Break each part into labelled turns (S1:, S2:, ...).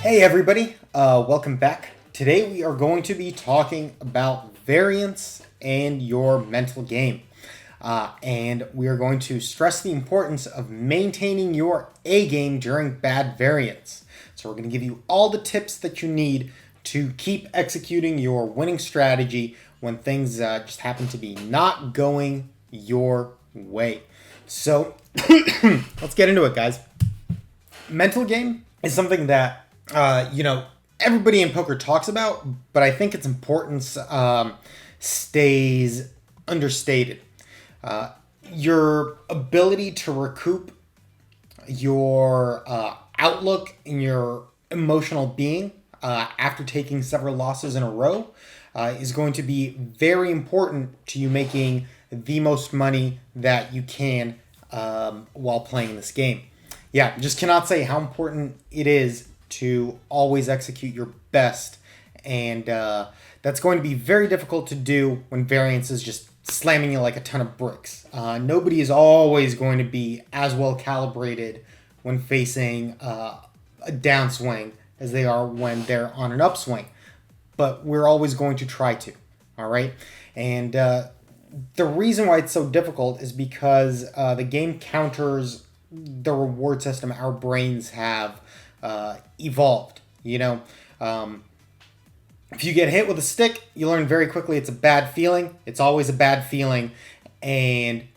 S1: Hey everybody, welcome back. Today we are going to be talking about variance and your mental game. And we are going to stress the importance of maintaining your A game during bad variance. So we're going to give you all the tips that you need to keep executing your winning strategy when things just happen to be not going your way. So let's get into it, guys. Mental game is something that everybody in poker talks about, but I think its importance stays understated. Your ability to recoup your outlook and your emotional being after taking several losses in a row is going to be very important to you making the most money that you can while playing this game. Yeah, just cannot say how important it is to always execute your best, and that's going to be very difficult to do when variance is just slamming you like a ton of bricks. Nobody is always going to be as well calibrated when facing a downswing as they are when they're on an upswing, but we're always going to try to, all right? And the reason why it's so difficult is because the game counters the reward system our brains have evolved. If you get hit with a stick, you learn very quickly it's a bad feeling. It's always a bad feeling, and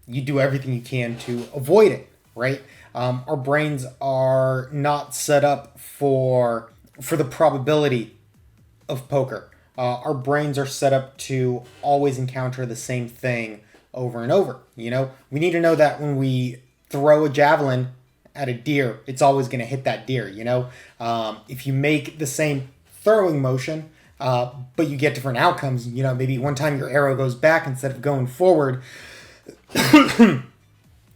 S1: you do everything you can to avoid it, right? Our brains are not set up for the probability of poker. Our brains are set up to always encounter the same thing over and over. We need to know that when we throw a javelin at a deer, it's always going to hit that deer. If you make the same throwing motion, but you get different outcomes, maybe one time your arrow goes back instead of going forward. That's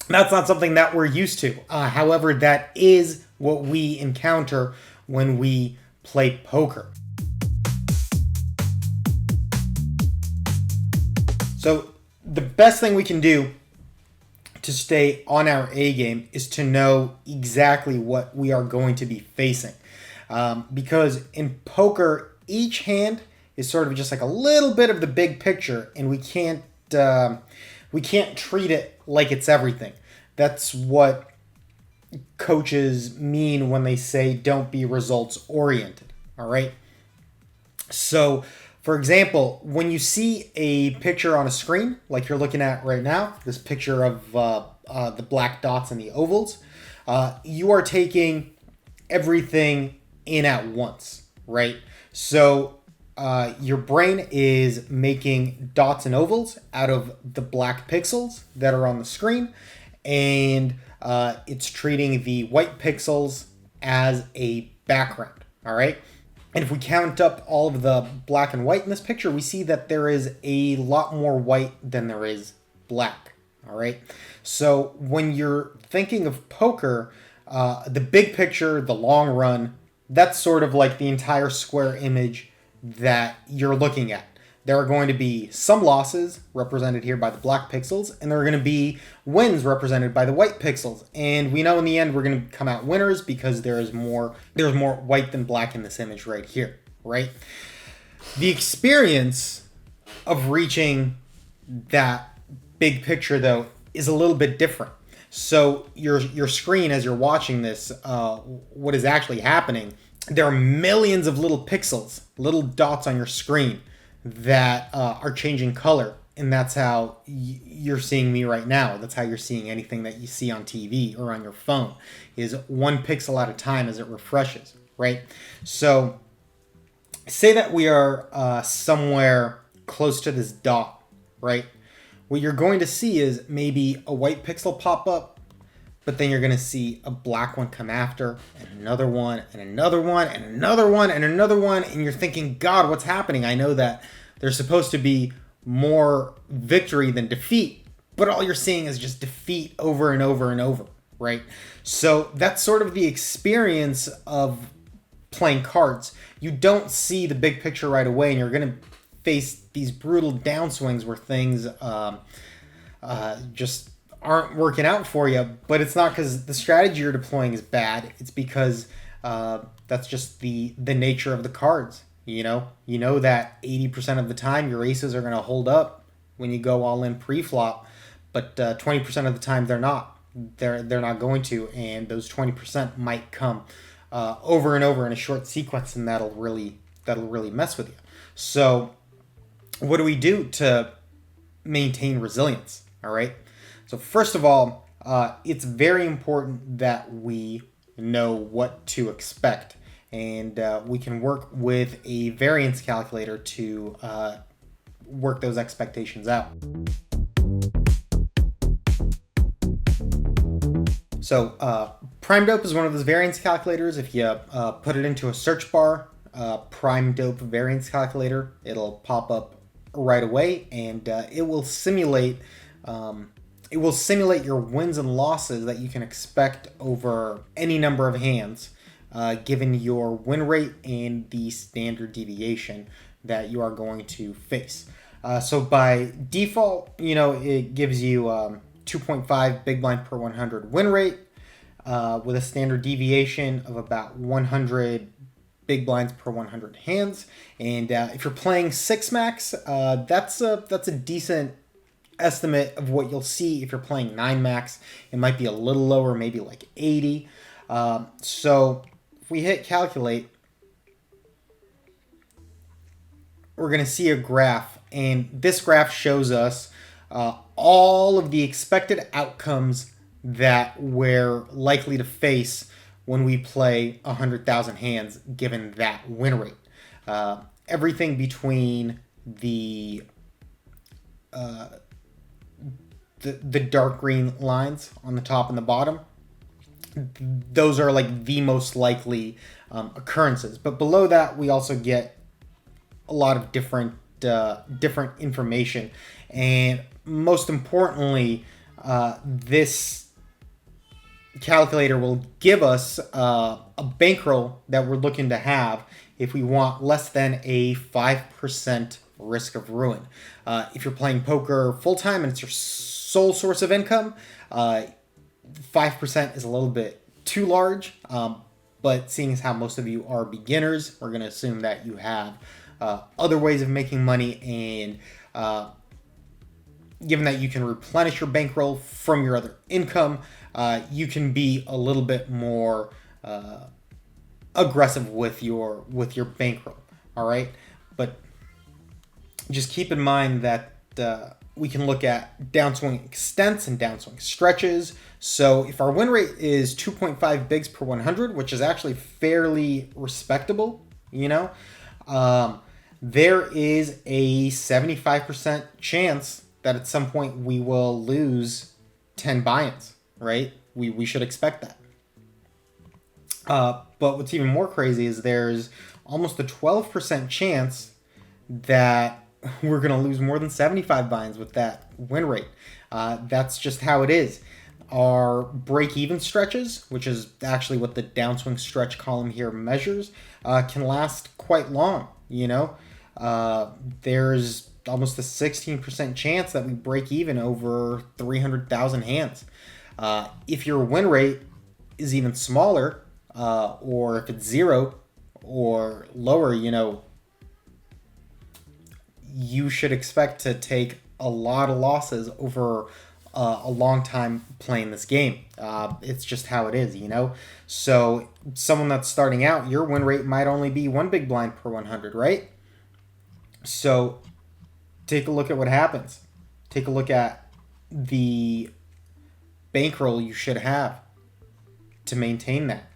S1: not something that we're used to. However, that is what we encounter when we play poker. So the best thing we can do to stay on our A game is to know exactly what we are going to be facing. Because in poker, each hand is sort of just like a little bit of the big picture, and we can't treat it like it's everything. That's what coaches mean when they say don't be results oriented. All right. So, for example, when you see a picture on a screen, like you're looking at right now, this picture of the black dots and the ovals, you are taking everything in at once, right? So your brain is making dots and ovals out of the black pixels that are on the screen, and it's treating the white pixels as a background, all right? And if we count up all of the black and white in this picture, we see that there is a lot more white than there is black, all right? So when you're thinking of poker, the big picture, the long run, that's sort of like the entire square image that you're looking at. There are going to be some losses represented here by the black pixels, and there are going to be wins represented by the white pixels. And we know in the end we're going to come out winners because there's more white than black in this image right here, right? The experience of reaching that big picture, though, is a little bit different. So your screen, as you're watching this, what is actually happening, there are millions of little pixels, little dots on your screen that are changing color, and that's how you're seeing me right now. That's how you're seeing anything that you see on TV or on your phone, is one pixel at a time as it refreshes, right? So say that we are somewhere close to this dot, right? What you're going to see is maybe a white pixel pop up, but then you're going to see a black one come after, and another one, and another one, and another one, and another one, and you're thinking, God, what's happening? I know that there's supposed to be more victory than defeat, but all you're seeing is just defeat over and over and over, right? So that's sort of the experience of playing cards. You don't see the big picture right away, and you're going to face these brutal downswings where things just aren't working out for you, but it's not because the strategy you're deploying is bad. It's because That's just the nature of the cards. You know that 80% of the time your aces are going to hold up when you go all in pre-flop, but 20% of the time they're not. They're not going to, and those 20% might come over and over in a short sequence, and that'll really mess with you. So, what do we do to maintain resilience? All right. So first of all, it's very important that we know what to expect, and we can work with a variance calculator to work those expectations out. So Prime Dope is one of those variance calculators. If you put it into a search bar, Prime Dope variance calculator, it'll pop up right away, and it will simulate your wins and losses that you can expect over any number of hands, given your win rate and the standard deviation that you are going to face. So by default, it gives you 2.5 big blind per 100 win rate, with a standard deviation of about 100 big blinds per 100 hands. And if you're playing 6 max, that's a decent estimate of what you'll see. If you're playing 9 max, it might be a little lower, maybe like 80. So if we hit calculate, we're going to see a graph, and this graph shows us all of the expected outcomes that we're likely to face when we play 100,000 hands, given that win rate. Everything between the dark green lines on the top and the bottom, those are like the most likely occurrences. But below that, we also get a lot of different information, and most importantly, this calculator will give us a bankroll that we're looking to have if we want less than a 5% risk of ruin. If you're playing poker full-time and it's your sole source of income, 5% is a little bit too large, but seeing as how most of you are beginners, we're going to assume that you have other ways of making money, and given that you can replenish your bankroll from your other income, you can be a little bit more aggressive with your bankroll. All right, but just keep in mind that we can look at downswing extents and downswing stretches. So if our win rate is 2.5 bigs per 100, which is actually fairly respectable, there is a 75% chance that at some point we will lose 10 buy-ins, right? We should expect that. But what's even more crazy is there's almost a 12% chance that we're going to lose more than 75 buy-ins with that win rate. That's just how it is. Our break-even stretches, which is actually what the downswing stretch column here measures, can last quite long, There's almost a 16% chance that we break even over 300,000 hands. If your win rate is even smaller, or if it's 0 or lower, you should expect to take a lot of losses over a long time playing this game. It's just how it is, So someone that's starting out, your win rate might only be 1 big blind per 100, right? So take a look at what happens. Take a look at the bankroll you should have to maintain that,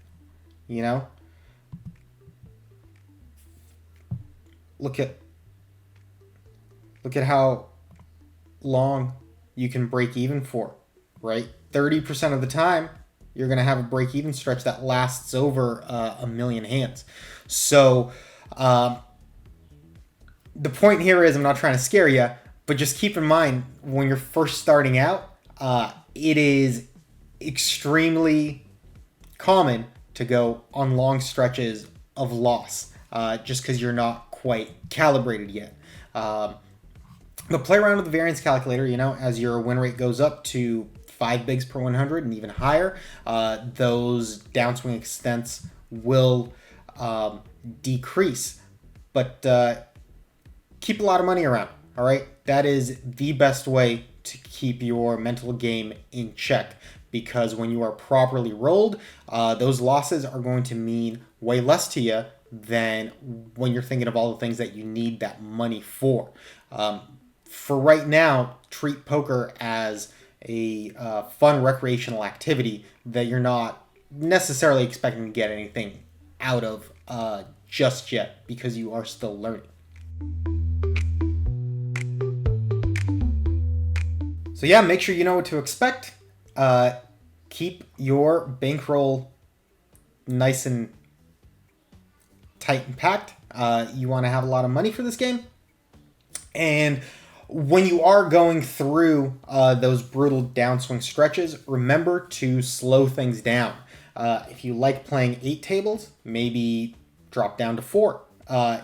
S1: Look at how long you can break even for, right? 30% of the time, you're going to have a break even stretch that lasts over 1 million hands. So the point here is, I'm not trying to scare you, but just keep in mind when you're first starting out, it is extremely common to go on long stretches of loss, just because you're not quite calibrated yet. But play around with the variance calculator, as your win rate goes up to 5 bigs per 100 and even higher, those downswing extents will decrease. But keep a lot of money around, all right? That is the best way to keep your mental game in check, because when you are properly rolled, those losses are going to mean way less to you than when you're thinking of all the things that you need that money for. For right now, treat poker as a fun recreational activity that you're not necessarily expecting to get anything out of just yet, because you are still learning. So yeah, make sure you know what to expect. Keep your bankroll nice and tight and packed. You want to have a lot of money for this game. And when you are going through those brutal downswing stretches, remember to slow things down. If you like playing 8 tables, maybe drop down to 4.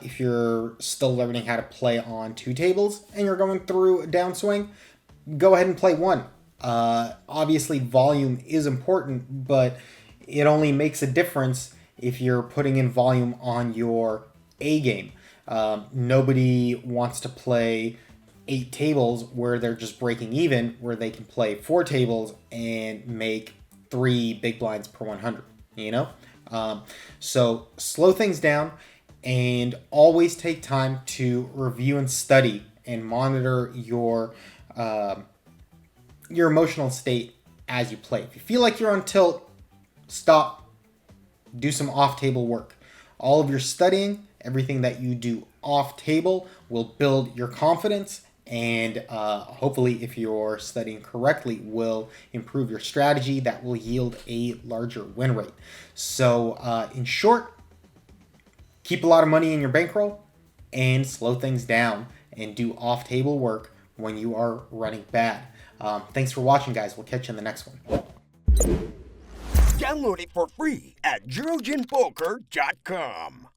S1: If you're still learning how to play on 2 tables and you're going through a downswing, go ahead and play 1. Obviously, volume is important, but it only makes a difference if you're putting in volume on your A game. Nobody wants to play 8 tables where they're just breaking even, where they can play 4 tables and make 3 big blinds per 100, you know? So slow things down and always take time to review and study and monitor your emotional state as you play. If you feel like you're on tilt, stop. Do some off-table work. All of your studying, everything that you do off-table will build your confidence, and hopefully, if you're studying correctly, will improve your strategy that will yield a larger win rate. So in short, keep a lot of money in your bankroll and slow things down and do off-table work when you are running bad. Thanks for watching, guys. We'll catch you in the next one.
S2: Download it for free at JurojinPoker.com.